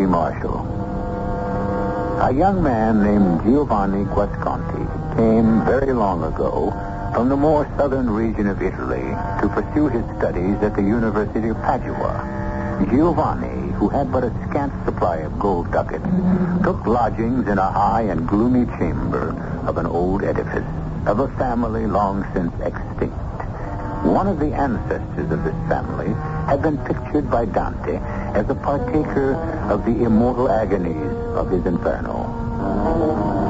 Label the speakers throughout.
Speaker 1: Marshall. A young man named Giovanni Guasconti came very long ago from the more southern region of Italy to pursue his studies at the University of Padua. Giovanni, who had but a scant supply of gold ducats, took lodgings in a high and gloomy chamber of an old edifice of a family long since extinct. One of the ancestors of this family had been pictured by Dante as a partaker of the immortal agonies of his Inferno.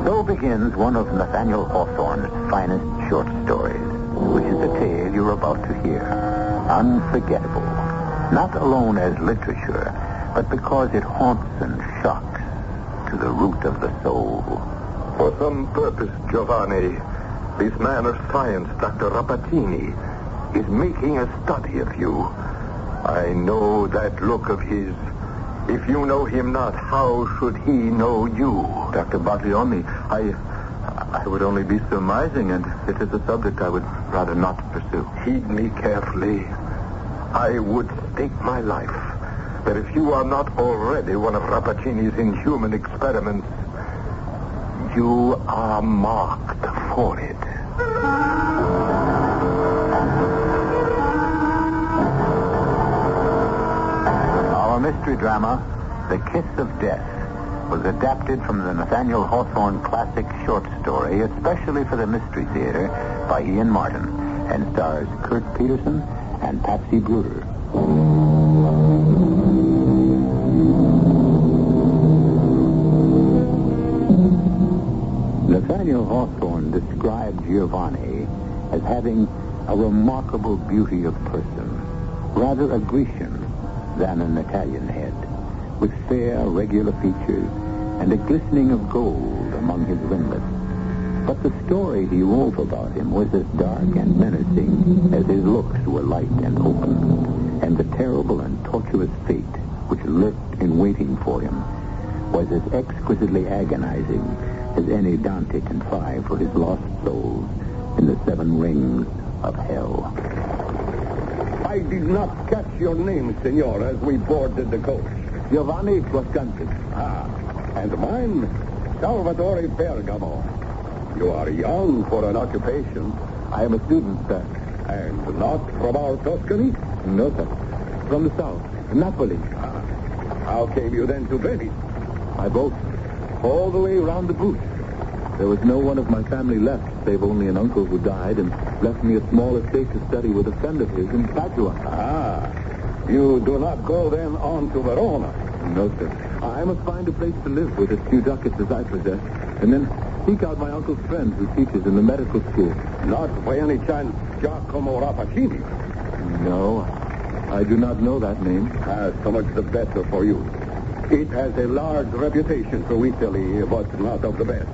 Speaker 1: So begins one of Nathaniel Hawthorne's finest short stories, which is the tale you're about to hear. Unforgettable. Not alone as literature, but because it haunts and shocks to the root of the soul.
Speaker 2: For some purpose, Giovanni, this man of science, Dr. Rappaccini, is making a study of you. I know that look of his. If you know him not, how should he know you?
Speaker 3: Dr. Baglioni, I would only be surmising, and it is a subject I would rather not pursue.
Speaker 2: Heed me carefully. I would stake my life that if you are not already one of Rappaccini's inhuman experiments, you are marked for it.
Speaker 1: Our mystery drama, The Kiss of Death, was adapted from the Nathaniel Hawthorne classic short story, especially for the Mystery Theater, by Ian Martin, and stars Kurt Peterson and Patsy Bruder. Nathaniel Hawthorne described Giovanni as having a remarkable beauty of person, rather a Grecian than an Italian head, with fair, regular features and a glistening of gold among his ringlets. But the story he wove about him was as dark and menacing as his looks were light and open, and the terrible and tortuous fate which lurked in waiting for him was as exquisitely agonizing as any Dante contrived for his lost souls in the 7 rings of hell.
Speaker 4: I did not catch your name, senor, as we boarded the coach.
Speaker 3: Giovanni Guasconti.
Speaker 4: And mine, Salvatore Bergamo. You are young for an occupation.
Speaker 3: I am a student, sir.
Speaker 4: And not from our Tuscany?
Speaker 3: No, sir. From the south, Napoli.
Speaker 4: How came you then to Venice?
Speaker 3: By boat. All the way around the boot. There was no one of my family left, save only an uncle who died and left me a small estate to study with a friend of his in Padua.
Speaker 4: You do not go then on to Verona?
Speaker 3: No, sir. I must find a place to live with as few ducats as I possess, and then seek out my uncle's friend who teaches in the medical school.
Speaker 4: Not by any chance Giacomo Rappaccini?
Speaker 3: No, I do not know that name.
Speaker 4: So much the better for you. It has a large reputation through Italy, but not of the best.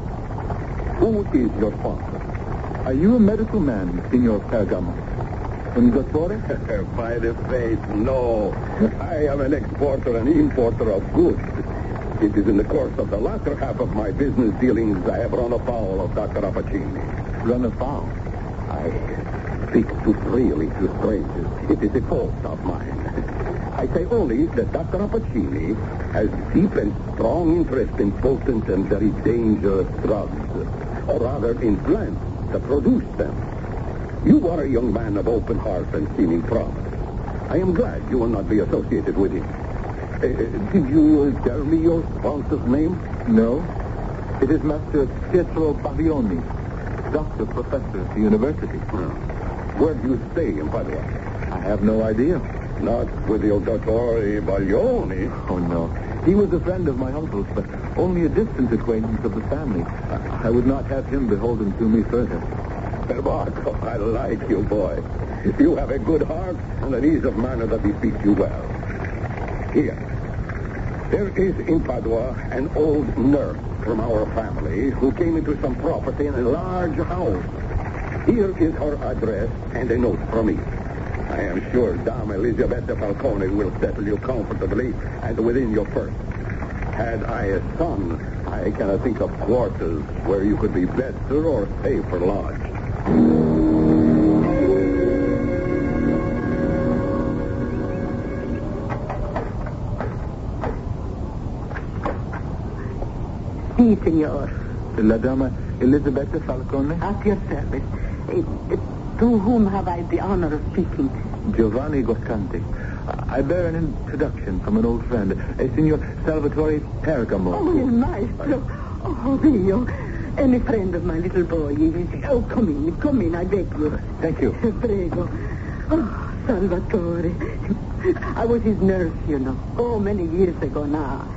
Speaker 4: Who is your sponsor?
Speaker 3: Are you a medical man, Signor Bergamo? Un dottore?
Speaker 4: By the faith, no. I am an exporter and importer of goods. It is in the course of the latter half of my business dealings I have run afoul of Dr. Rappaccini.
Speaker 3: Run afoul?
Speaker 4: I speak too freely to strangers. It is a fault of mine. I say only that Dr. Rappaccini has deep and strong interest in potent and very dangerous drugs, or rather in plants that produce them. You are a young man of open heart and seeming promise. I am glad you will not be associated with him. Did you tell me your sponsor's name?
Speaker 3: No. It is Master Pietro Baglioni, doctor, professor at the university.
Speaker 4: Where do you stay in Padua?
Speaker 3: I have no idea.
Speaker 4: Not with your Dottore Baglioni?
Speaker 3: Oh, no. He was a friend of my uncle's, but only a distant acquaintance of the family. I would not have him beholden to me further.
Speaker 4: Marco, I like you, boy. You have a good heart and an ease of manner that befits you well. Here. There is in Padua an old nurse from our family who came into some property in a large house. Here is her address and a note from me. I am sure Dame Elisabetta Falcone will settle you comfortably and within your purse. Had I a son, I cannot think of quarters where you could be better or safer lodged.
Speaker 5: Si, senor.
Speaker 3: La Dama Elisabetta Falcone?
Speaker 5: At your service. To whom have I the honor of speaking?
Speaker 3: Giovanni Guasconti. I bear an introduction from an old friend, Signor Salvatore Pergamo.
Speaker 5: Oh, il maestro. Oh, Dio. Any friend of my little boy. Oh, come in, I beg you.
Speaker 3: Thank you.
Speaker 5: Prego. Oh, Salvatore. I was his nurse, you know. Oh, many years ago now.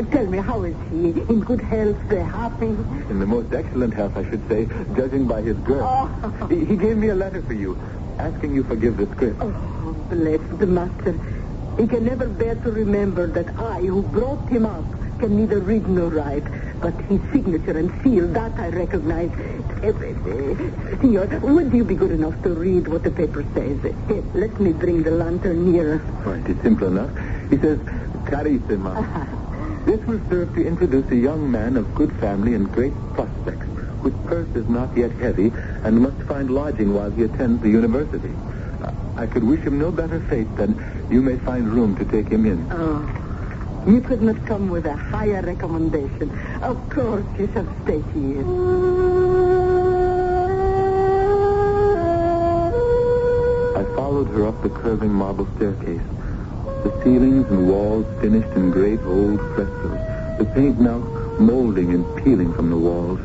Speaker 5: Tell me, how is he? In good health? Happy?
Speaker 3: In the most excellent health, I should say, judging by his girth.
Speaker 5: Oh.
Speaker 3: He gave me a letter for you, asking you forgive the script.
Speaker 5: Oh, bless the master. He can never bear to remember that I, who brought him up, can neither read nor write. But his signature and seal, that I recognize. Senor, would you be good enough to read what the paper says? Here, let me bring the lantern nearer.
Speaker 3: Right, it's simple enough. He says, Carissima. This will serve to introduce a young man of good family and great prospects, whose purse is not yet heavy and must find lodging while he attends the university. I could wish him no better fate than you may find room to take him in.
Speaker 5: Oh, you could not come with a higher recommendation. Of course you shall stay here.
Speaker 3: I followed her up the curving marble staircase. The ceilings and walls finished in great old frescoes. The paint now molding and peeling from the walls.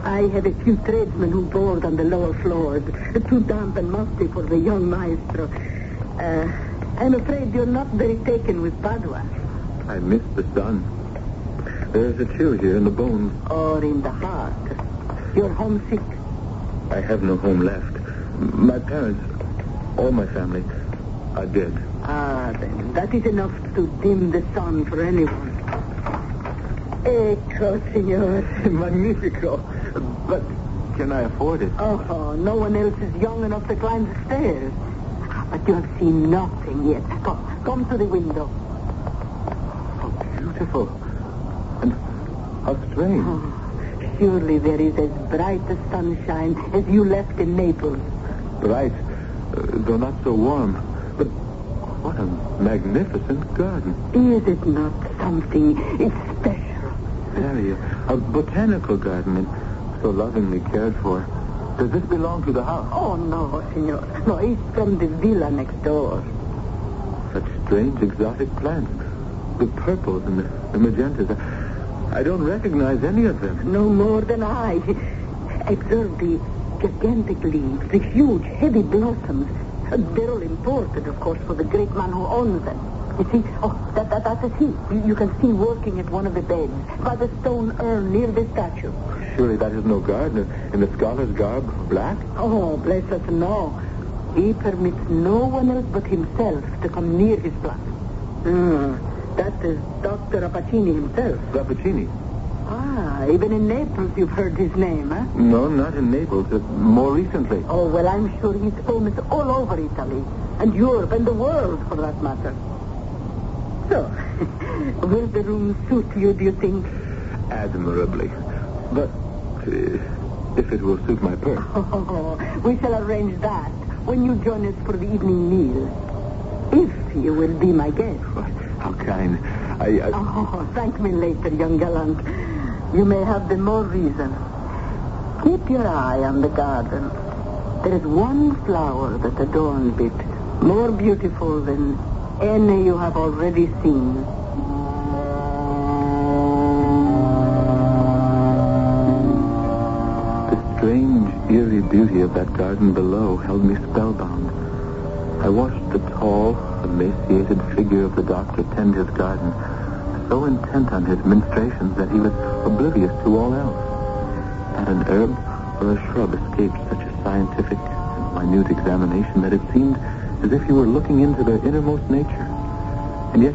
Speaker 5: I had a few tradesmen who board on the lower floors. Too damp and musty for the young maestro. I'm afraid you're not very taken with Padua.
Speaker 3: I miss the sun. There's a chill here in the bones.
Speaker 5: Or in the heart. You're homesick.
Speaker 3: I have no home left. My parents, all my family, are dead.
Speaker 5: Ah, then that is enough to dim the sun for anyone. Ecco, signor.
Speaker 3: Magnifico. But can I afford it?
Speaker 5: Oh, no one else is young enough to climb the stairs. But you have seen nothing yet. Come to the window.
Speaker 3: How beautiful. And how strange.
Speaker 5: Oh, surely there is as bright a sunshine as you left in Naples.
Speaker 3: Bright, though not so warm. But what a magnificent garden.
Speaker 5: Is it not something? It's special.
Speaker 3: Very. A botanical garden and so lovingly cared for. Does this belong to the house?
Speaker 5: Oh, no, senor. No, it's from the villa next door.
Speaker 3: Such strange exotic plants. The purples and the magentas. I don't recognize any of them.
Speaker 5: No more than I. Observe the gigantic leaves, the huge, heavy blossoms. They're all imported, of course, for the great man who owns them. You see, that is he. You can see working at one of the beds, by the stone urn near the statue.
Speaker 3: Surely that is no gardener in the scholar's garb, black?
Speaker 5: Oh, bless us, no. He permits no one else but himself to come near his plant. That is Dr. Rappaccini himself.
Speaker 3: Rappaccini?
Speaker 5: Ah, even in Naples you've heard his name, huh?
Speaker 3: No, not in Naples. More recently.
Speaker 5: Oh, well, I'm sure he's famous all over Italy, and Europe, and the world, for that matter. So, will the room suit you, do you think?
Speaker 3: Admirably. But if it will suit my purse.
Speaker 5: Oh, we shall arrange that when you join us for the evening meal. If you will be my guest.
Speaker 3: How kind.
Speaker 5: Oh, thank me later, young gallant. You may have the more reason. Keep your eye on the garden. There is one flower that adorns it, more beautiful than any you have already seen.
Speaker 3: The strange, eerie beauty of that garden below held me spellbound. I watched the tall, emaciated figure of the doctor tend his garden, so intent on his ministrations that he was oblivious to all else. Not an herb or a shrub escaped such a scientific and minute examination that it seemed as if he were looking into their innermost nature. And yet,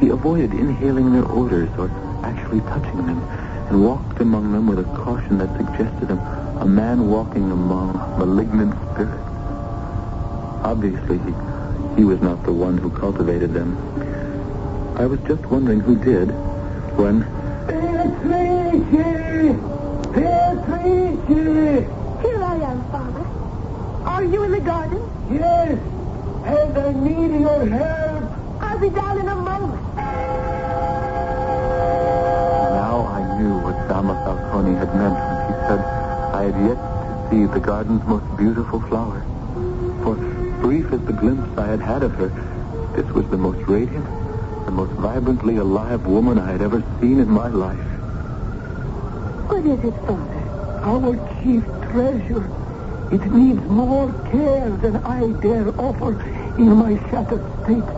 Speaker 3: he avoided inhaling their odors or actually touching them, and walked among them with a caution that suggested him a man walking among malignant spirits. Obviously, he was not the one who cultivated them. I was just wondering who did, when...
Speaker 5: Beatrice! Beatrice! Here I am, Father. Are you in the garden?
Speaker 4: Yes, and I need your help.
Speaker 5: I'll be down in a moment.
Speaker 3: Now I knew Dama Falcone had meant when she said I had yet to see the garden's most beautiful flower. For brief as the glimpse I had had of her, this was the most radiant, the most vibrantly alive woman I had ever seen in my life.
Speaker 5: What is it, Father?
Speaker 6: Our chief treasure. It needs more care than I dare offer in my shattered state.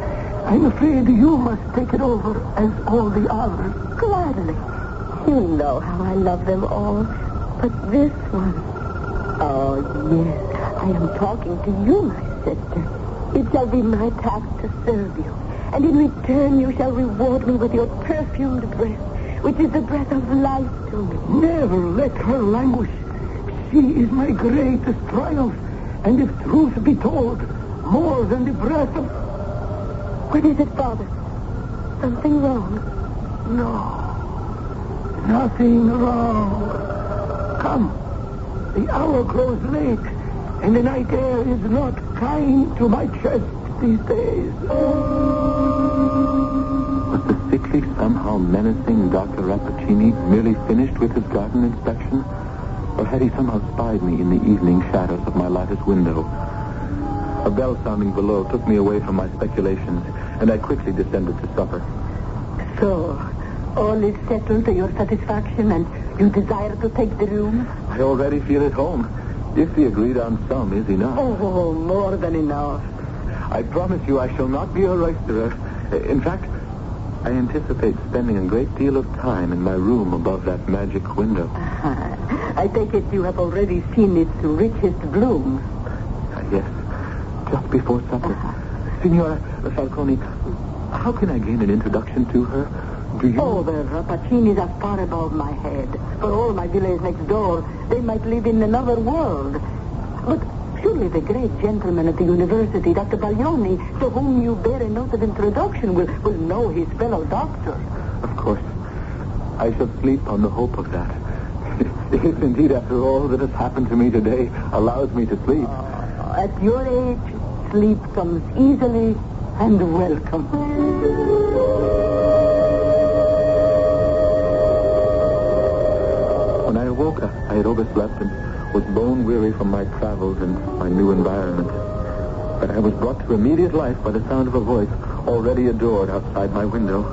Speaker 6: I'm afraid you must take it over as all the others.
Speaker 5: Gladly. You know how I love them all. But this one... Oh, yes. I am talking to you, my sister. It shall be my task to serve you. And in return, you shall reward me with your perfumed breath, which is the breath of life to me.
Speaker 6: Never let her languish. She is my greatest triumph. And if truth be told, more than the breath of...
Speaker 5: What is it, Father? Something wrong?
Speaker 6: No. Nothing wrong. Come. The hour grows late, and the night air is not kind to my chest these days.
Speaker 3: Was the sickly, somehow menacing Dr. Rappaccini merely finished with his garden inspection? Or had he somehow spied me in the evening shadows of my lattice window? A bell sounding below took me away from my speculations, and I quickly descended to supper.
Speaker 5: So, all is settled to your satisfaction, and you desire to take the room?
Speaker 3: I already feel at home, if the agreed-on sum is enough.
Speaker 5: Oh, more than enough.
Speaker 3: I promise you I shall not be a roisterer. In fact, I anticipate spending a great deal of time in my room above that magic window.
Speaker 5: I take it you have already seen its richest bloom.
Speaker 3: Yes, just before supper. Signora Falcone, how can I gain an introduction to her? Do you...
Speaker 5: Oh, the Rappacinis are far above my head. For all my villa is next door, they might live in another world. But surely the great gentleman at the university, Dr. Baglioni, to whom you bear a note of introduction, will know his fellow doctor.
Speaker 3: Of course. I shall sleep on the hope of that. If indeed, after all that has happened to me today, allows me to sleep.
Speaker 5: At your age, sleep comes easily and welcome.
Speaker 3: When I awoke, I had overslept and was bone weary from my travels and my new environment. But I was brought to immediate life by the sound of a voice already adored outside my window.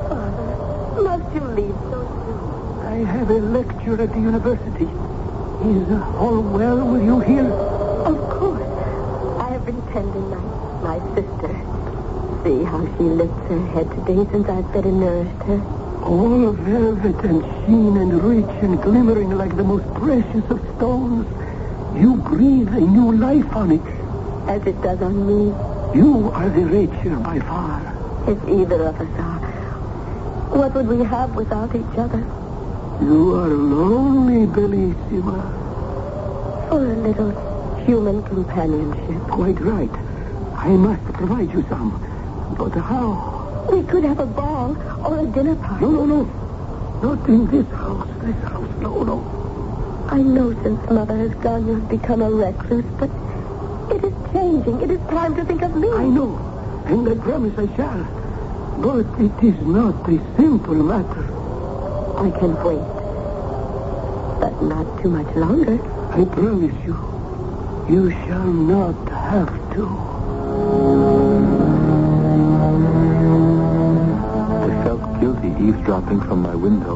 Speaker 5: Father, must you leave so soon?
Speaker 6: I have a lecture at the university. Is all well with you here?
Speaker 5: Of course. I have been tending my sister. See how she lifts her head today since I've fed and nourished her.
Speaker 6: All velvet and sheen and rich and glimmering like the most precious of stones. You breathe a new life on it.
Speaker 5: As it does on me.
Speaker 6: You are the richer by far.
Speaker 5: If either of us are. What would we have without each other?
Speaker 6: You are lonely, Bellissima.
Speaker 5: For a little human companionship.
Speaker 6: Quite right. I must provide you some. But how?
Speaker 5: We could have a ball or a dinner party.
Speaker 6: No. Not in this house. This house, no.
Speaker 5: I know since Mother has gone, you have become a recluse, but it is changing. It is time to think of me.
Speaker 6: I know, and I promise I shall. But it is not a simple matter.
Speaker 5: I can wait, but not too much longer.
Speaker 6: I promise you, you shall not have to.
Speaker 3: I felt guilty eavesdropping from my window,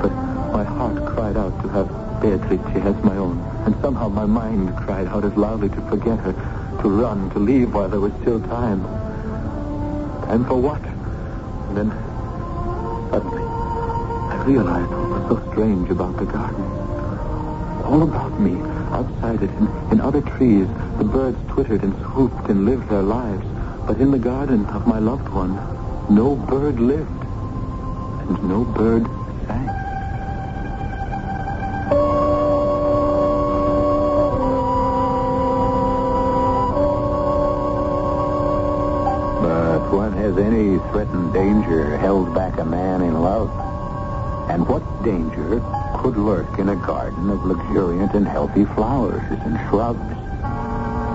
Speaker 3: but my heart cried out to have Beatrice as my own, and somehow my mind cried out as loudly to forget her, to run, to leave while there was still time. Time for what? And then, suddenly, I realized what was so strange about the garden. All about me, outside it, in other trees, the birds twittered and swooped and lived their lives. But in the garden of my loved one, no bird lived, and no bird sang.
Speaker 1: But what has any threatened danger held back a man in love? And what danger could lurk in a garden of luxuriant and healthy flowers and shrubs?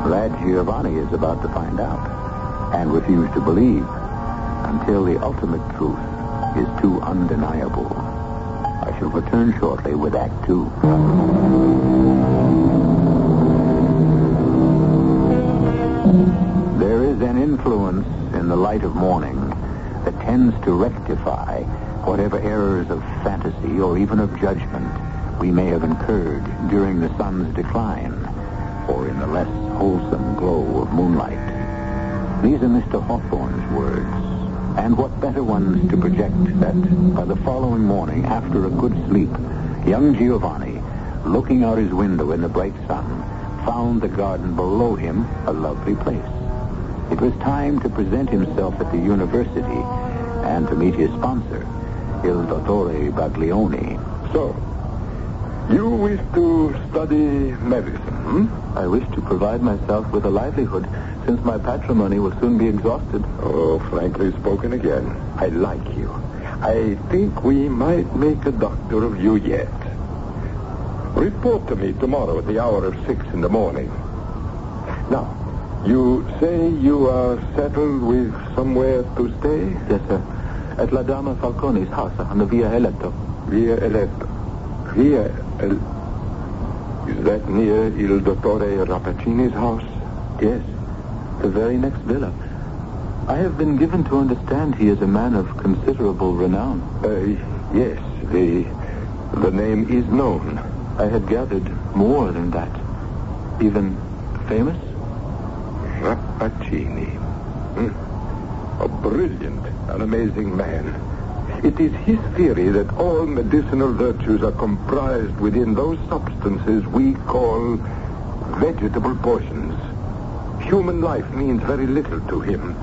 Speaker 1: Lad Giovanni is about to find out and refuse to believe until the ultimate truth is too undeniable. A I shall return shortly with Act 2. There is an influence in the light of morning that tends to rectify whatever errors of fantasy or even of judgment we may have incurred during the sun's decline or in the less wholesome glow of moonlight. These are Mr. Hawthorne's words, and what better ones to project that by the following morning, after a good sleep, young Giovanni, looking out his window in the bright sun, found the garden below him a lovely place. It was time to present himself at the university and to meet his sponsor, Il Dottore Baglioni.
Speaker 2: So, you wish to study medicine,
Speaker 3: I wish to provide myself with a livelihood, since my patrimony will soon be exhausted.
Speaker 2: Oh, frankly spoken again. I like you. I think we might make a doctor of you yet. Report to me tomorrow at the hour of 6 in the morning. Now, you say you are settled with somewhere to stay?
Speaker 3: Yes, sir. At La Dama Falcone's house on the Via Eletto.
Speaker 2: Via Eletto. Is that near Il Dottore Rappaccini's house?
Speaker 3: Yes, the very next villa. I have been given to understand he is a man of considerable renown.
Speaker 2: Yes, the name is known.
Speaker 3: I had gathered more than that. Even famous?
Speaker 2: Rappaccini. A brilliant and amazing man. It is his theory that all medicinal virtues are comprised within those substances we call vegetable poisons. Human life means very little to him.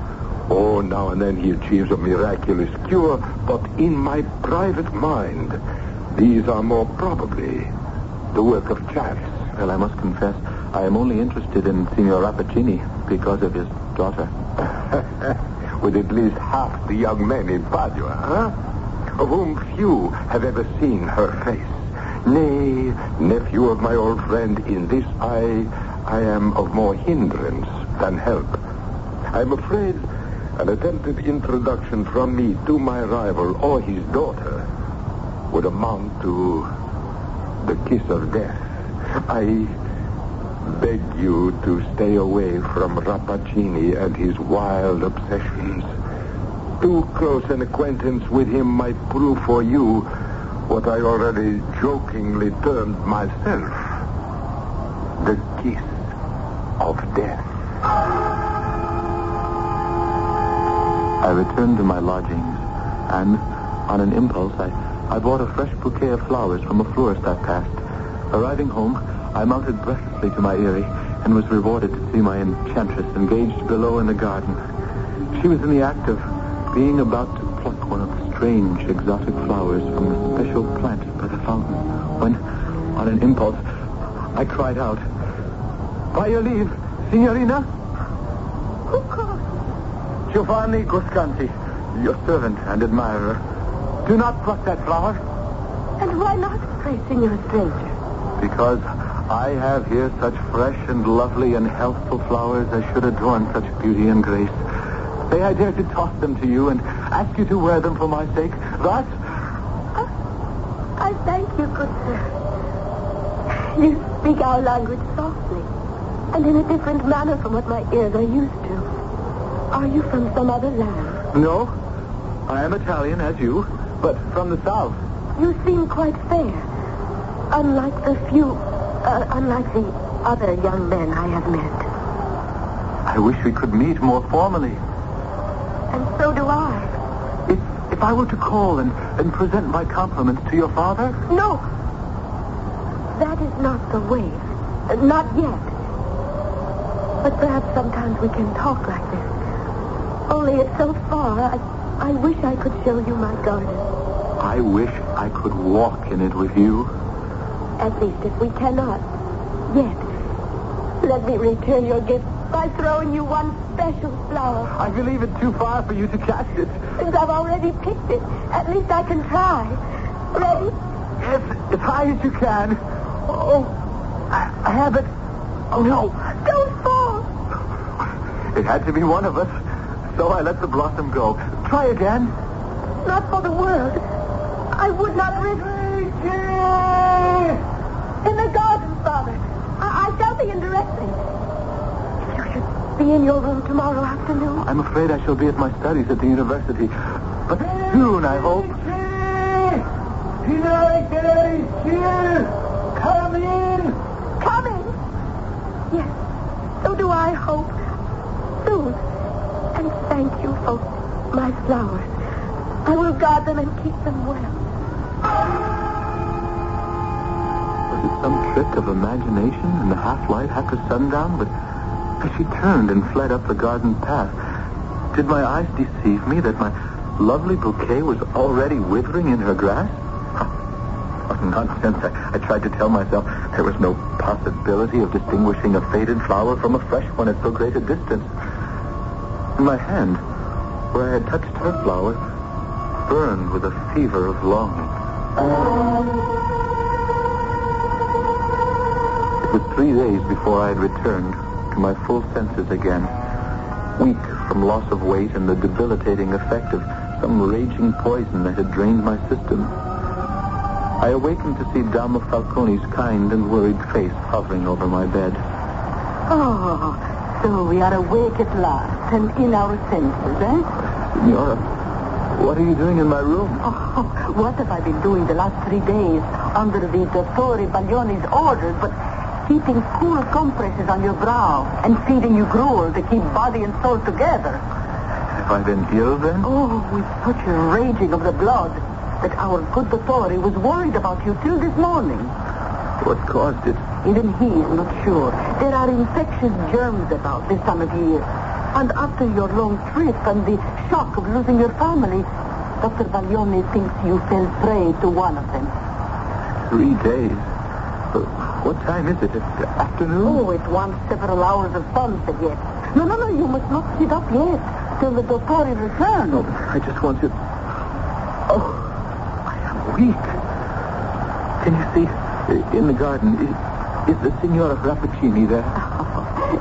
Speaker 2: Oh, now and then he achieves a miraculous cure, but in my private mind, these are more probably the work of chance.
Speaker 3: Well, I must confess, I am only interested in Signor Rappaccini because of his daughter.
Speaker 2: With at least half the young men in Padua, of whom few have ever seen her face. Nay, nephew of my old friend, in this I am of more hindrance than help. I'm afraid an attempted introduction from me to my rival or his daughter would amount to the kiss of death. I beg you to stay away from Rappaccini and his wild obsessions. Too close an acquaintance with him might prove for you what I already jokingly termed myself the kiss of death.
Speaker 3: I returned to my lodgings, and on an impulse, I bought a fresh bouquet of flowers from a florist I passed. Arriving home, I mounted breathlessly to my eyrie and was rewarded to see my enchantress engaged below in the garden. She was in the act of being about to pluck one of the strange, exotic flowers from the special plant by the fountain, when, on an impulse, I cried out, "By your leave, Signorina?"
Speaker 5: Who calls?
Speaker 3: Giovanni Guasconti, your servant and admirer. Do not pluck that flower.
Speaker 5: And why not, pray, Signor Stranger?
Speaker 3: Because I have here such fresh and lovely and healthful flowers as should adorn such beauty and grace. May I dare to toss them to you and ask you to wear them for my sake? Thus?
Speaker 5: I thank you, good sir. You speak our language softly, and in a different manner from what my ears are used to. Are you from some other land?
Speaker 3: No. I am Italian, as you, but from the south.
Speaker 5: You seem quite fair, unlike the other young men I have met.
Speaker 3: I wish we could meet more formally.
Speaker 5: And so do I.
Speaker 3: If I were to call and present my compliments to your father?
Speaker 5: No. That is not the way. Not yet. But perhaps sometimes we can talk like this. Only it's so far, I wish I could show you my garden.
Speaker 3: I wish I could walk in it with you.
Speaker 5: At least if we cannot yet, let me return your gift by throwing you one special flower.
Speaker 3: I believe it's too far for you to catch it.
Speaker 5: Since I've already picked it, at least I can try. Ready?
Speaker 3: As high as you can. Oh, I have it. Oh, no.
Speaker 5: Don't fall.
Speaker 3: It had to be one of us, so I let the blossom go. Try again.
Speaker 5: Not for the world. I would not risk... In the garden, Father. I shall be in directly. If you should be in your room tomorrow afternoon.
Speaker 3: I'm afraid I shall be at my studies at the university. But soon, I hope.
Speaker 6: Come in.
Speaker 5: Coming? Yes, so do I hope. Soon. And thank you for my flowers. I will guard them and keep them well.
Speaker 3: Was it some trick of imagination in the half-light after sundown? But as she turned and fled up the garden path, did my eyes deceive me that my lovely bouquet was already withering in her grasp? Oh, nonsense. I tried to tell myself there was no possibility of distinguishing a faded flower from a fresh one at so great a distance. My hand, where I had touched her flower, burned with a fever of longing. It was 3 days before I had returned to my full senses again, weak from loss of weight and the debilitating effect of some raging poison that had drained my system. I awakened to see Dama Falcone's kind and worried face hovering over my bed.
Speaker 5: Oh, so we are awake at last and in our senses, eh?
Speaker 3: Signora, what are you doing in my room?
Speaker 5: Oh, what have I been doing the last 3 days under the Dottore Baglioni's orders but keeping cool compresses on your brow and feeding you gruel to keep body and soul together?
Speaker 3: Have I been ill then?
Speaker 5: Oh, with such a raging of the blood that our good Dottore was worried about you till this morning.
Speaker 3: What caused it?
Speaker 5: Even he is not sure. There are infectious germs about this time of year. And after your long trip and the shock of losing your family, Dr. Baglioni thinks you fell prey to one of them.
Speaker 3: 3 days? What time is it? Afternoon?
Speaker 5: Oh, it wants several hours of sunset yet. No, you must not sit up yet till the Dottore returns.
Speaker 3: No, I just want to... Oh, I am weak. Can you see, in the garden, is the Signora Rappaccini there?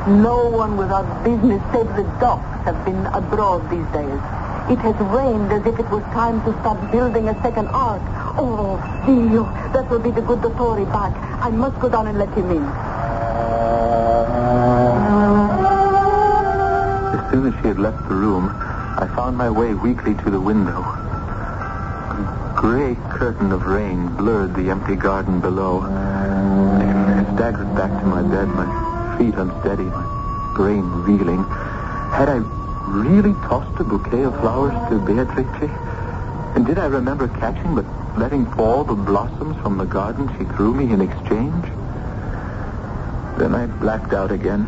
Speaker 5: No one without business save the ducks have been abroad these days. It has rained as if it was time to start building a second ark. Oh, Dio, that will be the good Dottore back. I must go down and let him in.
Speaker 3: As soon as she had left the room, I found my way weakly to the window. A gray curtain of rain blurred the empty garden below. I staggered back to my bed, my feet unsteady, my brain reeling. Had I really tossed a bouquet of flowers to Beatrice? And did I remember catching but letting fall the blossoms from the garden she threw me in exchange? Then I blacked out again,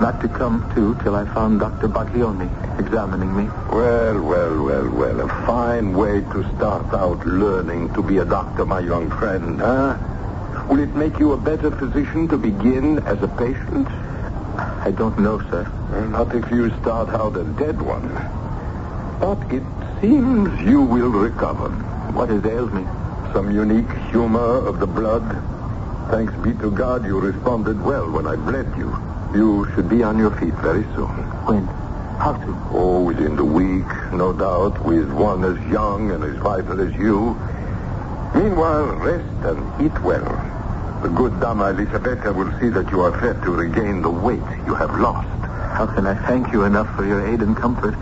Speaker 3: not to come to till I found Dr. Baglioni examining me.
Speaker 2: Well. A fine way to start out learning to be a doctor, my young friend, huh? Will it make you a better physician to begin as a patient?
Speaker 3: I don't know, sir.
Speaker 2: Well, not if you start out a dead one. But it seems you will recover.
Speaker 3: What has ailed me?
Speaker 2: Some unique humor of the blood. Thanks be to God you responded well when I bled you. You should be on your feet very soon.
Speaker 3: When? How soon?
Speaker 2: Oh, within the week, no doubt, with one as young and as vital as you. Meanwhile, rest and eat well. The good Dama Elisabetta will see that you are fed to regain the weight you have lost.
Speaker 3: How can I thank you enough for your aid and comfort?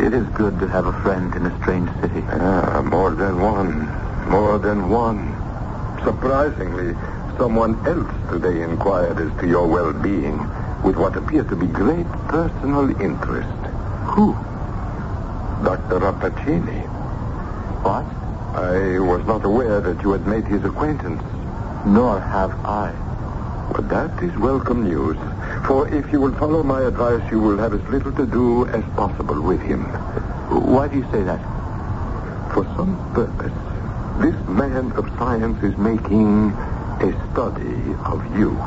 Speaker 3: It is good to have a friend in a strange city.
Speaker 2: More than one. Surprisingly, someone else today inquired as to your well-being with what appeared to be great personal interest.
Speaker 3: Who?
Speaker 2: Dr. Rappaccini.
Speaker 3: What?
Speaker 2: I was not aware that you had made his acquaintance.
Speaker 3: Nor have I.
Speaker 2: Well, that is welcome news. For if you will follow my advice, you will have as little to do as possible with him.
Speaker 3: Why do you say that?
Speaker 2: For some purpose. This man of science is making a study of you.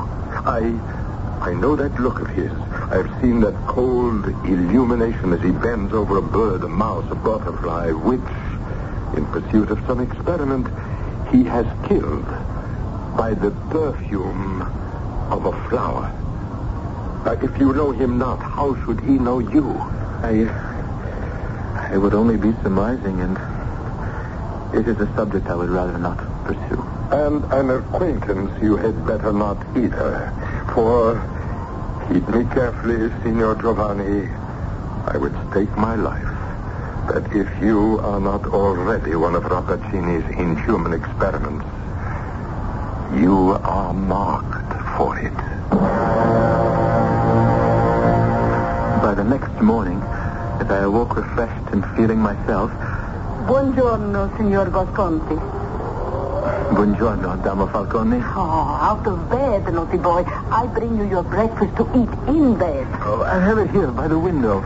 Speaker 2: I know that look of his. I've seen that cold illumination as he bends over a bird, a mouse, a butterfly, which, in pursuit of some experiment, he has killed by the perfume of a flower. If you know him not, how should he know you?
Speaker 3: I would only be surmising, and it is a subject I would rather not
Speaker 1: pursue.
Speaker 2: And an acquaintance you had better not either. For, heed me carefully, Signor Giovanni, I would stake my life that if you are not already one of Rappaccini's inhuman experiments, you are marked for it.
Speaker 3: By the next morning, as I awoke refreshed and feeling myself...
Speaker 5: Buongiorno, Signor Visconti.
Speaker 3: Buongiorno, Damo Falcone.
Speaker 5: Oh, out of bed, naughty boy. I bring you your breakfast to eat in bed.
Speaker 3: Oh, I have it here by the window.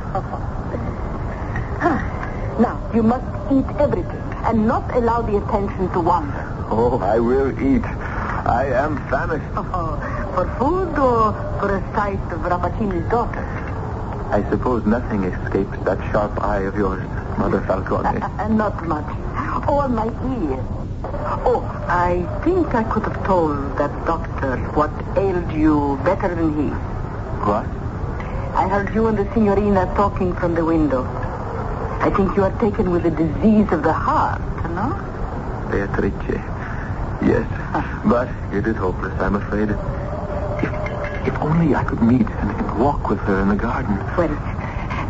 Speaker 5: Now, you must eat everything and not allow the attention to wander.
Speaker 3: Oh, I will eat. I am famished.
Speaker 5: For food or for a sight of Rappaccini's daughter?
Speaker 3: I suppose nothing escapes that sharp eye of yours, Mother Falcone.
Speaker 5: Not much. Or my ear. Oh, I think I could have told that doctor what ailed you better than he.
Speaker 3: What?
Speaker 5: I heard you and the signorina talking from the window. I think you are taken with a disease of the heart, no?
Speaker 3: Beatrice. Yes, but it is hopeless, I'm afraid. If only I could meet and walk with her in the garden.
Speaker 5: Well,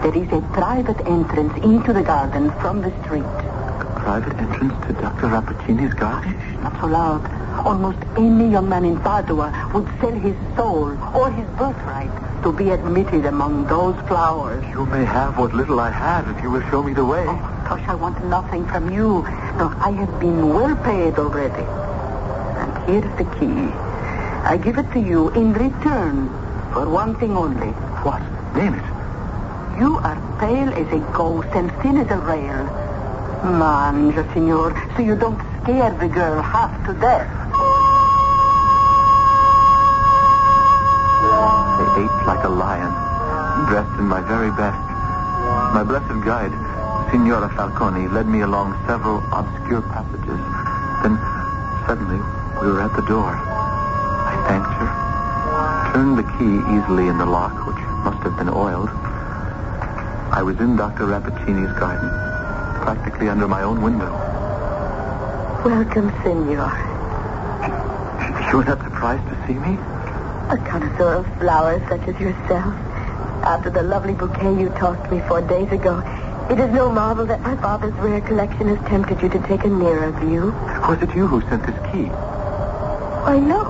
Speaker 5: there is a private entrance into the garden from the street.
Speaker 3: A private entrance to Dr. Rappaccini's garden?
Speaker 5: Not so loud. Almost any young man in Padua would sell his soul or his birthright to be admitted among those flowers.
Speaker 3: You may have what little I have if you will show me the way.
Speaker 5: Oh, gosh, I want nothing from you. No, I have been well paid already. And here's the key. I give it to you in return for one thing only.
Speaker 3: What? Name it.
Speaker 5: You are pale as a ghost and thin as a rail. Manja, signor, so you don't scare the girl half to death.
Speaker 3: I ate like a lion, dressed in my very best. My blessed guide, Signora Falcone, led me along several obscure passages. Then, suddenly, we were at the door. I thanked her, turned the key easily in the lock, which must have been oiled. I was in Dr. Rappaccini's garden, practically under my own window.
Speaker 5: Welcome, signor.
Speaker 3: You were not surprised to see me?
Speaker 5: A connoisseur of flowers such as yourself. After the lovely bouquet you tossed me 4 days ago, it is no marvel that my father's rare collection has tempted you to take a nearer view.
Speaker 3: Was it you who sent this key?
Speaker 5: I know.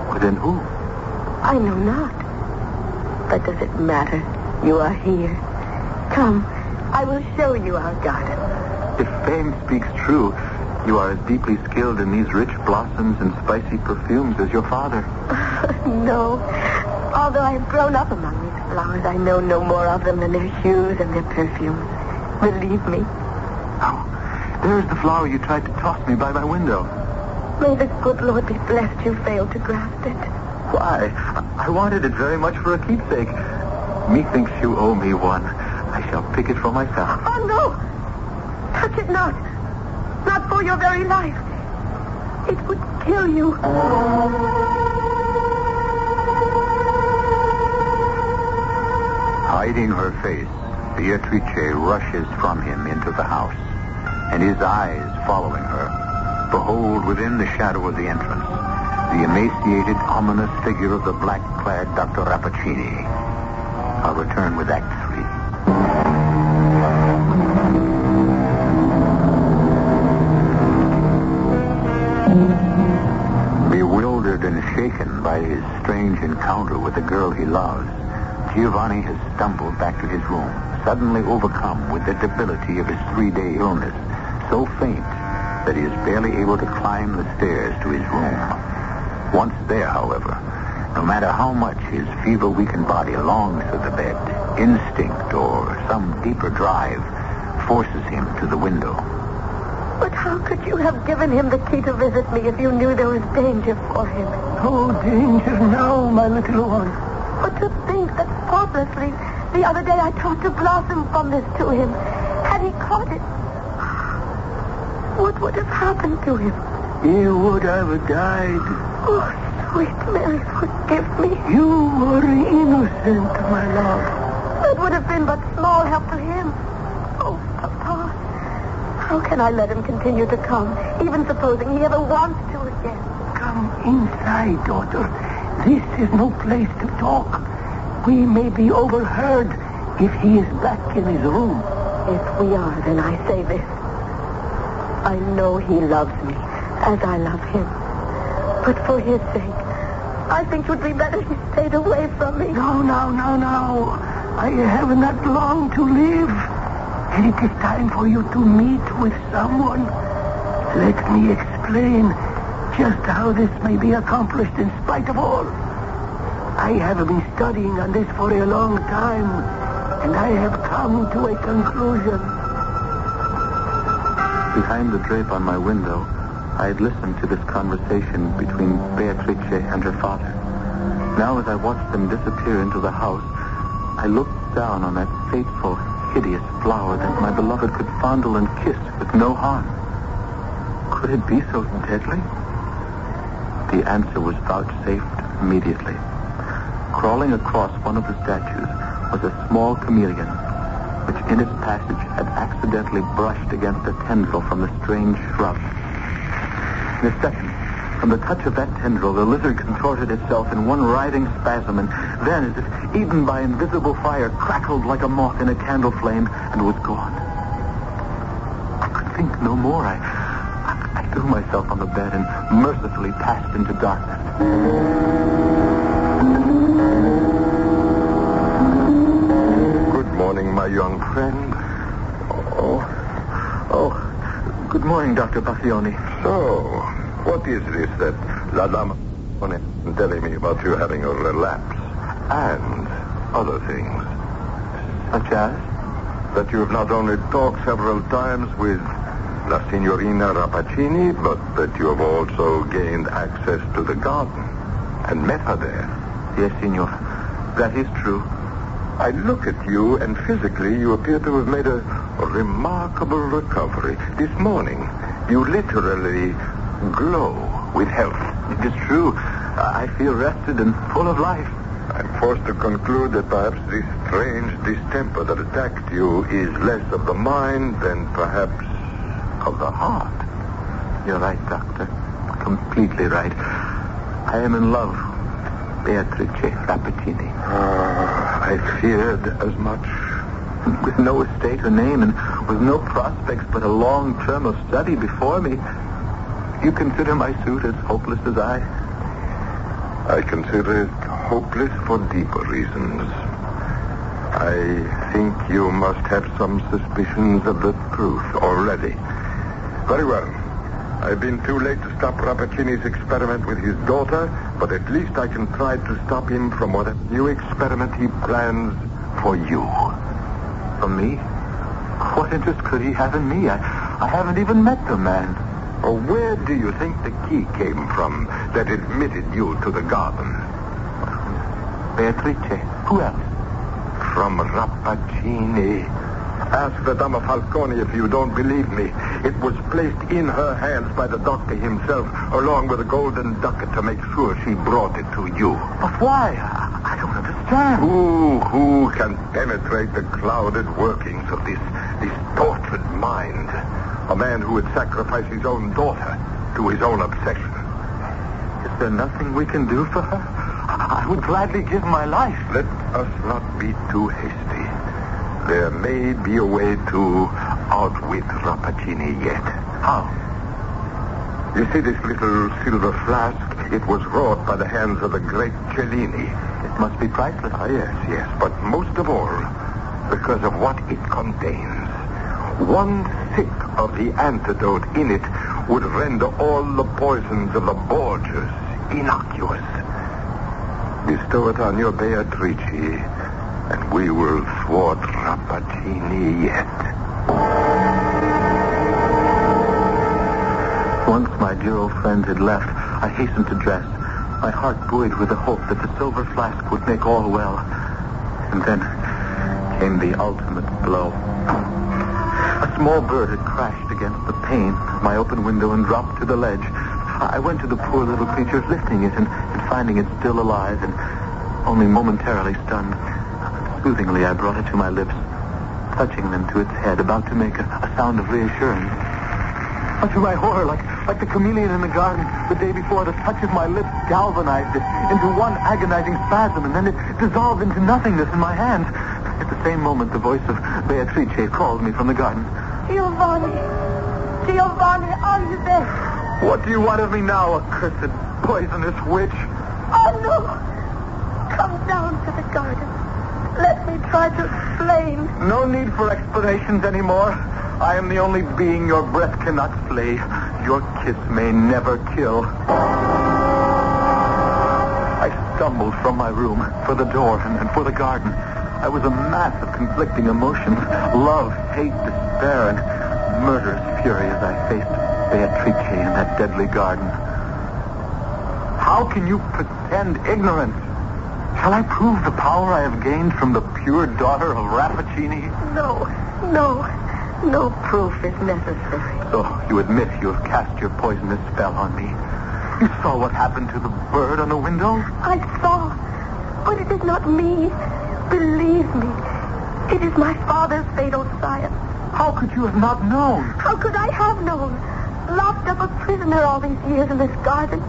Speaker 3: Well, then who?
Speaker 5: I know not. But does it matter? You are here. Come, I will show you our garden.
Speaker 3: If fame speaks true, you are as deeply skilled in these rich blossoms and spicy perfumes as your father.
Speaker 5: No. Although I have grown up among these flowers, I know no more of them than their hues and their perfumes. Believe me.
Speaker 3: Oh, there's the flower you tried to toss me by my window.
Speaker 5: May the good Lord be blessed you failed to grasp it.
Speaker 3: Why? I wanted it very much for a keepsake. Methinks you owe me one. I shall pick it for myself.
Speaker 5: Oh, no! Touch it not. Not for your very life. It would kill you.
Speaker 1: Hiding her face, Beatrice rushes from him into the house, and his eyes following her, behold within the shadow of the entrance the emaciated, ominous figure of the black-clad Dr. Rappaccini. I'll return with Act 3. Bewildered and shaken by his strange encounter with the girl he loves, Giovanni has stumbled back to his room, suddenly overcome with the debility of his 3-day illness, so faint that he is barely able to climb the stairs to his room. Once there, however, no matter how much his fever-weakened body longs for the bed, instinct or some deeper drive forces him to the window.
Speaker 5: But how could you have given him the key to visit me if you knew there was danger for him?
Speaker 6: No danger now, my little one.
Speaker 5: But to think that thoughtlessly, the other day I tossed a blossom from this to him. Had he caught it, what would have happened to him?
Speaker 6: He would have died.
Speaker 5: Oh, sweet Mary, forgive me.
Speaker 6: You were innocent, my love.
Speaker 5: That would have been but small help to him. Oh, Papa, How can I let him continue to come, even supposing he ever wants to again?
Speaker 6: Come inside, daughter. This is no place to talk. We may be overheard if he is back in his room.
Speaker 5: If we are, then I say this. I know he loves me as I love him. But for his sake, I think it would be better he stayed away from me.
Speaker 6: No. I have not long to live. And it is time for you to meet with someone. Let me explain just how this may be accomplished in spite of all. I have been studying on this for a long time, and I have come to a conclusion.
Speaker 3: Behind the drape on my window, I had listened to this conversation between Beatrice and her father. Now, as I watched them disappear into the house, I looked down on that fateful, hideous flower that my beloved could fondle and kiss with no harm. Could it be so deadly? The answer was vouchsafed immediately. Crawling across one of the statues was a small chameleon, which in its passage had accidentally brushed against a tendril from the strange shrub. In a second, from the touch of that tendril, the lizard contorted itself in one writhing spasm, and then, as if eaten by invisible fire, crackled like a moth in a candle flame and was gone. I could think no more. I threw myself on the bed and mercifully passed into darkness.
Speaker 2: Good morning, my young friend.
Speaker 3: Good morning, Dr. Bacchioni.
Speaker 2: So, what is this that La Dame is telling me about you having a relapse and other things?
Speaker 3: Such as?
Speaker 2: That you have not only talked several times with La Signorina Rappaccini, but that you have also gained access to the garden and met her there.
Speaker 3: Yes, Signor. That is true.
Speaker 2: I look at you, and physically you appear to have made a remarkable recovery. This morning, you literally glow with health.
Speaker 3: It is true. I feel rested and full of life.
Speaker 2: I'm forced to conclude that perhaps this strange distemper that attacked you is less of the mind than perhaps of the heart.
Speaker 3: You're right, Doctor. Completely right. I am in love with Beatrice Rappaccini.
Speaker 2: I feared as much.
Speaker 3: With no estate or name and with no prospects but a long term of study before me, you consider my suit as hopeless as I?
Speaker 2: I consider it hopeless for deeper reasons. I think you must have some suspicions of the truth already. Very well. I've been too late to stop Rappaccini's experiment with his daughter, but at least I can try to stop him from what new experiment he plans for you.
Speaker 3: For me? What interest could he have in me? I haven't even met the man.
Speaker 2: Where do you think the key came from that admitted you to the garden?
Speaker 3: Beatrice. Who else?
Speaker 2: From Rappaccini. Ask the Dama Falcone if you don't believe me. It was placed in her hands by the doctor himself, along with a golden ducat to make sure she brought it to you.
Speaker 3: But why? I don't understand.
Speaker 2: Who can penetrate the clouded workings of this tortured mind? A man who would sacrifice his own daughter to his own obsession.
Speaker 3: Is there nothing we can do for her? I would gladly give my life.
Speaker 2: Let us not be too hasty. There may be a way to outwit Rappaccini yet.
Speaker 3: How?
Speaker 2: You see this little silver flask? It was wrought by the hands of the great Cellini.
Speaker 3: It must be priceless.
Speaker 2: Yes. But most of all, because of what it contains. 1/6 of the antidote in it would render all the poisons of the Borgias innocuous. Bestow it on your Beatrice, and we will thwart Rappaccini yet.
Speaker 3: Once my dear old friend had left, I hastened to dress, my heart buoyed with the hope that the silver flask would make all well. And then came the ultimate blow. A small bird had crashed against the pane of my open window and dropped to the ledge. I went to the poor little creature, lifting it and finding it still alive and only momentarily stunned. Soothingly, I brought it to my lips. touching them to its head, about to make a sound of reassurance. But to my horror, like the chameleon in the garden the day before, the touch of my lips galvanized it into one agonizing spasm, and then it dissolved into nothingness in my hands. At the same moment, the voice of Beatrice called me from the garden.
Speaker 5: Giovanni, are you there?
Speaker 3: What do you want of me now, accursed, poisonous witch?
Speaker 5: Oh, no. Come down to the garden. Let me try to explain.
Speaker 3: No need for explanations anymore. I am the only being your breath cannot slay. Your kiss may never kill. I stumbled from my room, for the door, and for the garden. I was a mass of conflicting emotions. Love, hate, despair, and murderous fury as I faced Beatrice in that deadly garden. How can you pretend ignorance? Shall I prove the power I have gained from the pure daughter of Rappaccini?
Speaker 5: No proof is necessary.
Speaker 3: So you admit you have cast your poisonous spell on me. You saw what happened to the bird on the window?
Speaker 5: I saw, but it is not me. Believe me, it is my father's fatal science.
Speaker 3: How could you have not known?
Speaker 5: How could I have known? Locked up a prisoner all these years in this garden.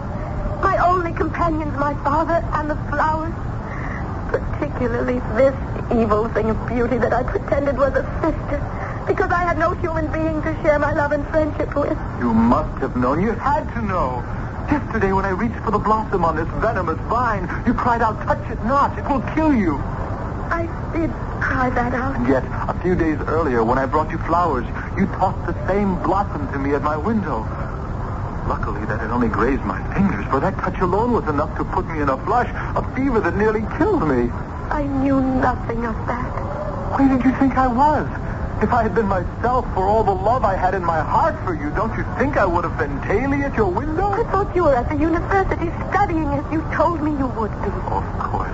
Speaker 5: My only companions, my father and the flowers. Particularly this evil thing of beauty that I pretended was a sister, because I had no human being to share my love and friendship with.
Speaker 3: You must have known. You had to know. Yesterday when I reached for the blossom on this venomous vine, you cried out, "Touch it not, it will kill you."
Speaker 5: I did cry that out.
Speaker 3: And yet, a few days earlier, when I brought you flowers, you tossed the same blossom to me at my window. Luckily, that had only grazed my fingers, for that touch alone was enough to put me in a flush, a fever that nearly killed me.
Speaker 5: I knew nothing of that.
Speaker 3: Where did you think I was? If I had been myself for all the love I had in my heart for you, don't you think I would have been daily at your window?
Speaker 5: I thought you were at the university studying as you told me you would be.
Speaker 3: Of course.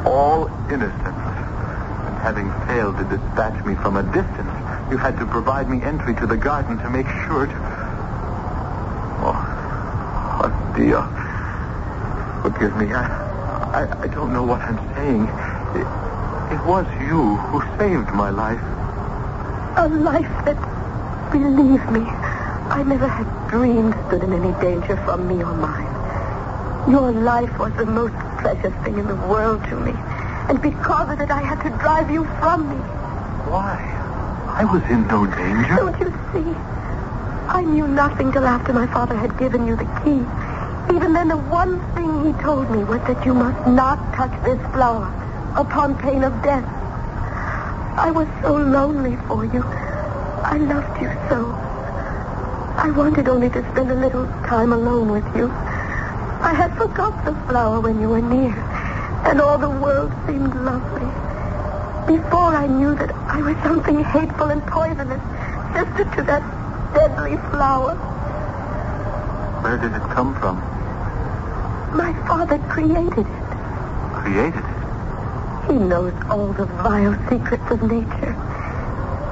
Speaker 3: All innocence. And having failed to dispatch me from a distance, you had to provide me entry to the garden to make sure to... Oh, dear. Forgive me. I don't know what I'm saying. It was you who saved my life.
Speaker 5: A life that, believe me, I never had dreamed stood in any danger from me or mine. Your life was the most precious thing in the world to me. And because of it, I had to drive you from me.
Speaker 3: Why? I was in no danger.
Speaker 5: Don't you see? I knew nothing till after my father had given you the key. Even then, the one thing he told me was that you must not touch this flower upon pain of death. I was so lonely for you. I loved you so. I wanted only to spend a little time alone with you. I had forgot the flower when you were near, and all the world seemed lovely. Before I knew that I was something hateful and poisonous, sister to that deadly flower.
Speaker 3: Where did it come from?
Speaker 5: My father created it.
Speaker 3: Created it?
Speaker 5: He knows all the vile secrets of nature.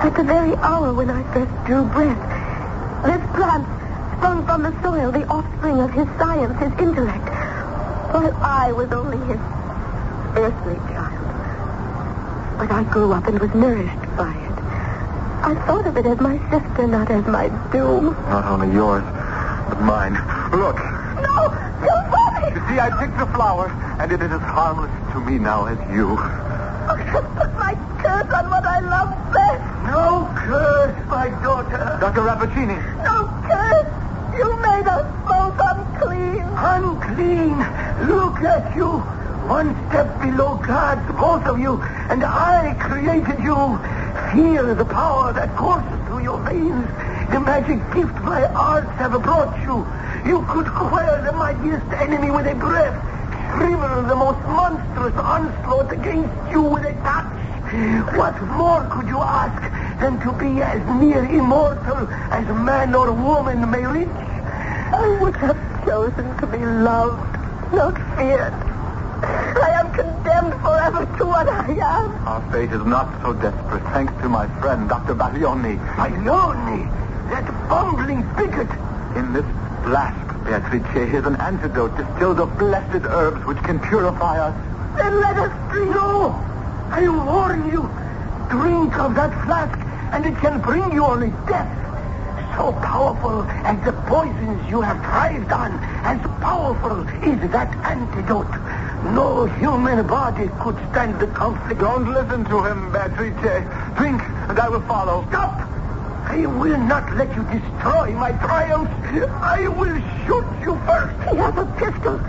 Speaker 5: At the very hour when I first drew breath, this plant sprung from the soil, the offspring of his science, his intellect, while I was only his earthly child. But I grew up and was nourished by it. I thought of it as my sister, not as my doom.
Speaker 3: Not only yours, but mine. Look.
Speaker 5: No! Giovanni!
Speaker 3: You see, I picked the flower, and it is as harmless to me now as you.
Speaker 5: Put my curse on what I love best.
Speaker 6: No curse, my daughter.
Speaker 3: Dr. Rappaccini.
Speaker 5: No curse. You made us both unclean.
Speaker 6: Unclean. Look at you. One step below God, both of you, and I created you. Feel the power that courses through your veins. The magic gift my arts have brought you. You could quell the mightiest enemy with a breath. Shrivel the most monstrous onslaught against you with a touch. What more could you ask than to be as near immortal as man or woman may reach?
Speaker 5: I would have chosen to be loved, not feared. I am condemned forever to what I am.
Speaker 3: Our fate is not so desperate, thanks to my friend, Dr. Baglioni.
Speaker 6: Baglioni, that bumbling bigot.
Speaker 3: In this flask, Beatrice, is an antidote distilled of blessed herbs which can purify us.
Speaker 5: Then let us drink.
Speaker 6: No! I warn you, drink of that flask, and it can bring you only death. So powerful as the poisons you have thrived on, as powerful is that antidote. No human body could stand the conflict.
Speaker 2: Don't listen to him, Beatrice. Drink, and I will follow.
Speaker 6: Stop! I will not let you destroy my triumph. I will shoot you first.
Speaker 5: He has a pistol.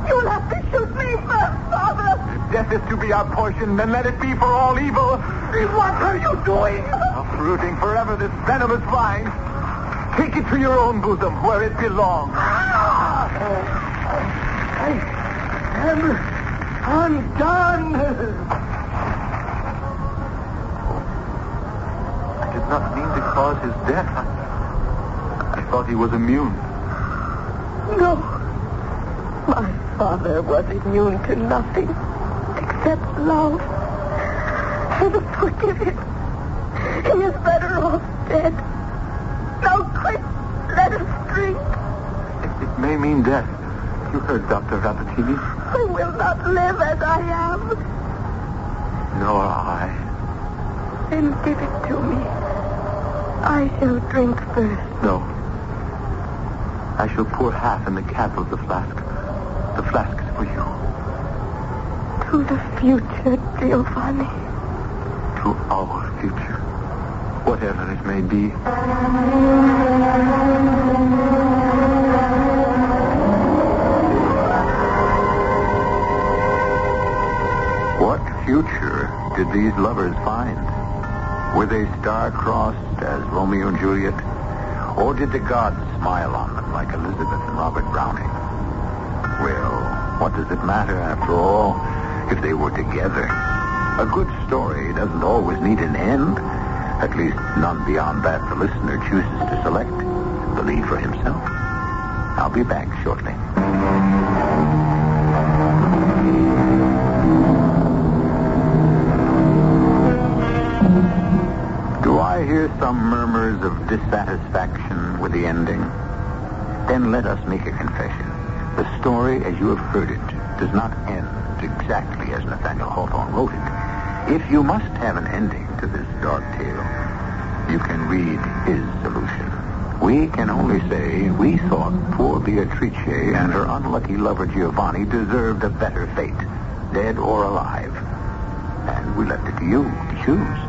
Speaker 5: You will have to shoot me first, Father.
Speaker 2: If death is to be our portion, then let it be for all evil.
Speaker 6: What are you doing?
Speaker 2: Uprooting forever this venomous vine. Take it to your own bosom, where it belongs.
Speaker 6: I'm done.
Speaker 3: I did not mean to cause his death. I thought he was immune.
Speaker 5: No. My father was immune to nothing except love. Heaven forgive him. He is better off dead. Now, quick, let us drink.
Speaker 3: It may mean death. You heard Dr. Rapatini.
Speaker 5: I will not live as I am.
Speaker 3: Nor I.
Speaker 5: Then give it to me. I shall drink first.
Speaker 3: No. I shall pour half in the cap of the flask. The flask is for you.
Speaker 5: To the future, Giovanni.
Speaker 3: To our future. Whatever it may be.
Speaker 1: What future did these lovers find? Were they star-crossed as Romeo and Juliet? Or did the gods smile on them like Elizabeth and Robert Browning? Well, what does it matter after all if they were together? A good story doesn't always need an end. At least none beyond that the listener chooses to select. Believe for himself. I'll be back shortly. Do I hear some murmurs of dissatisfaction with the ending? Then let us make a confession. The story, as you have heard it, does not end exactly as Nathaniel Hawthorne wrote it. If you must have an ending to this dark tale, you can read his solution. We can only say we thought poor Beatrice and her unlucky lover Giovanni deserved a better fate, dead or alive. And we left it to you to choose.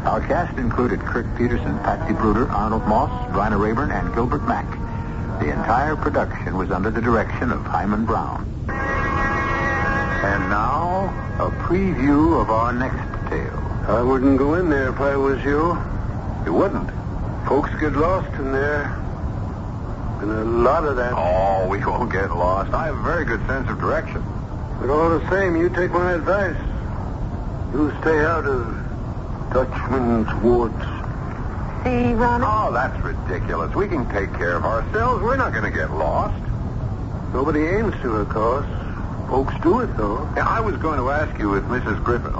Speaker 1: Our cast included Kirk Peterson, Patsy Bruder, Arnold Moss, Bryna Rayburn, and Gilbert Mack. The entire production was under the direction of Hyman Brown. And now, a preview of our next tale.
Speaker 7: I wouldn't go in there if I was you.
Speaker 1: You wouldn't?
Speaker 7: Folks get lost in there. And a lot of that.
Speaker 2: Oh, we won't get lost. I have a very good sense of direction.
Speaker 7: But all the same, you take my advice. You stay out of Dutchman's woods.
Speaker 5: See, Ronald?
Speaker 2: Oh, that's ridiculous. We can take care of ourselves. We're not going to get lost.
Speaker 7: Nobody aims to, of course. Folks do it, though.
Speaker 2: Yeah, I was going to ask you if Mrs. Griffin,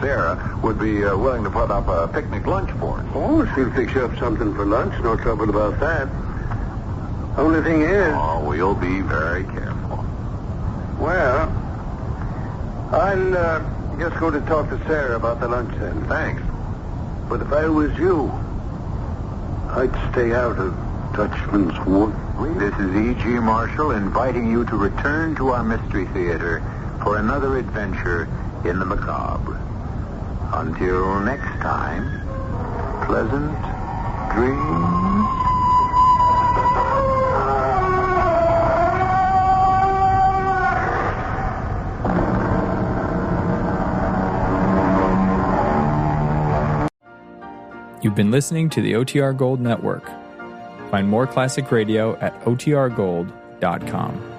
Speaker 2: Sarah, would be willing to put up a picnic lunch for us.
Speaker 7: Oh, she'll fix you up something for lunch. No trouble about that. Only thing is...
Speaker 2: Oh, we'll be very careful.
Speaker 7: Well, I'll just go to talk to Sarah about the lunch then.
Speaker 2: Thanks.
Speaker 7: But if I was you, I'd stay out of Dutchman's Wood.
Speaker 1: This is E.G. Marshall inviting you to return to our Mystery Theater for another adventure in the macabre. Until next time, pleasant dreams.
Speaker 8: You've been listening to the OTR Gold Network. Find more classic radio at otrgold.com.